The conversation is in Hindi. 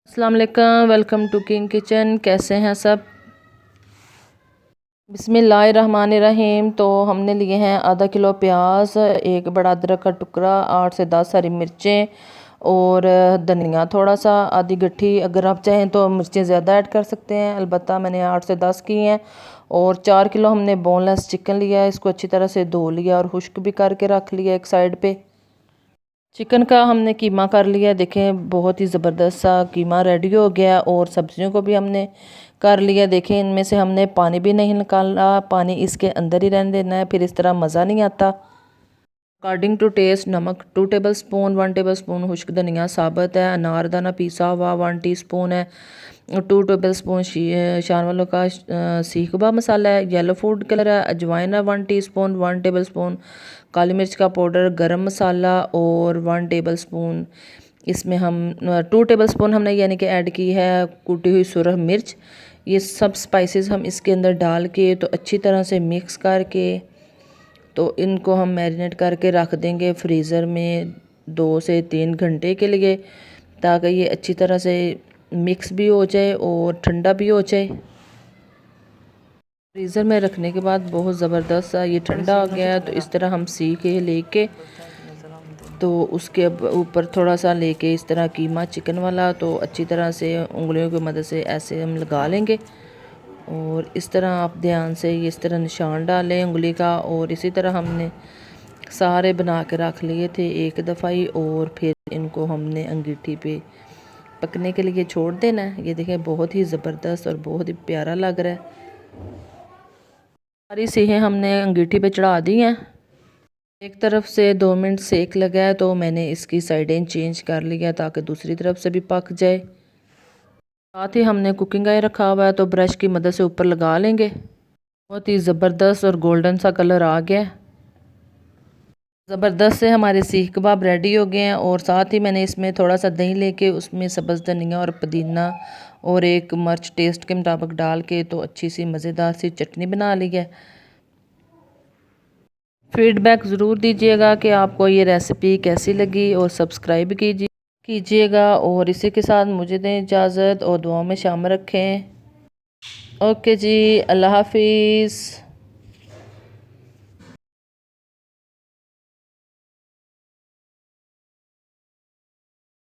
अस्सलाम वालेकुम, वेलकम टू किंग किचन। कैसे हैं सब? बिस्मिल्लाहिर्रहमानिर्रहीम। तो हमने लिए हैं आधा किलो प्याज, एक बड़ा अदरक का टुकड़ा, 8 से 10 हरी मिर्चें और धनिया थोड़ा सा, आधी गट्ठी। अगर आप चाहें तो मिर्चें ज़्यादा ऐड कर सकते हैं, अलबत्ता मैंने 8 से 10 की हैं। और 4 किलो हमने बोनलेस चिकन लिया है, इसको अच्छी तरह से धो लिया और खुश्क भी करके रख लिया एक साइड पे। चिकन का हमने कीमा कर लिया, देखें बहुत ही ज़बरदस्त सा कीमा रेडी हो गया। और सब्जियों को भी हमने कर लिया, देखें इनमें से हमने पानी भी नहीं निकाला, पानी इसके अंदर ही रहने देना है, फिर इस तरह मज़ा नहीं आता। अकॉर्डिंग टू टेस्ट नमक 2 टेबल स्पून, 1 टेबल स्पून खुश्क धनिया साबुत है, अनारदाना पीसा हुआ 1 टीस्पून है, 2 टेबल स्पून शानवालों का सीख कबाब मसाला है, येलो फूड कलर है, अजवाइन है 1 टीस्पून, 1 टेबल स्पून काली मिर्च का पाउडर, गरम मसाला और 1 टेबल स्पून इसमें हम 2 टेबल स्पून हमने यानी कि ऐड की है कूटी हुई सुरख मिर्च। ये सब स्पाइसेस हम इसके अंदर डाल के तो अच्छी तरह से मिक्स करके तो इनको हम मैरिनेट करके रख देंगे फ्रीज़र में 2 से 3 घंटे के लिए, ताकि ये अच्छी तरह से मिक्स भी हो जाए और ठंडा भी हो जाए। फ्रीज़र में रखने के बाद बहुत ज़बरदस्त सा ये ठंडा हो गया, तो इस तरह हम सीख के लेके तो उसके ऊपर थोड़ा सा लेके इस तरह कीमा चिकन वाला तो अच्छी तरह से उंगलियों की मदद से ऐसे हम लगा लेंगे। और इस तरह आप ध्यान से ये इस तरह निशान डालें उंगली का। और इसी तरह हमने सारे बना के रख लिए थे एक दफ़ा ही, और फिर इनको हमने अंगीठी पे पकने के लिए छोड़ देना है। ये देखें बहुत ही ज़बरदस्त और बहुत ही प्यारा लग रहा है। सारी सिहें हमने अंगीठी पे चढ़ा दी हैं। एक तरफ से 2 मिनट सेक लगा है तो मैंने इसकी साइडें चेंज कर लिया ताकि दूसरी तरफ से भी पक जाए। साथ ही हमने कुकिंग ऑयल रखा हुआ है तो ब्रश की मदद से ऊपर लगा लेंगे। बहुत ही ज़बरदस्त और गोल्डन सा कलर आ गया। ज़बरदस्त से हमारे सीख कबाब रेडी हो गए हैं। और साथ ही मैंने इसमें थोड़ा सा दही लेके उसमें सब्ज़ धनिया और पुदीना और एक मिर्च टेस्ट के मुताबिक डाल के तो अच्छी सी मज़ेदार सी चटनी बना ली है। फीडबैक ज़रूर दीजिएगा कि आपको ये रेसिपी कैसी लगी और सब्सक्राइब कीजिएगा। और इसी के साथ मुझे दें इजाज़त और दुआ में शामिल रखें। ओके जी, अल्लाह हाफिज़।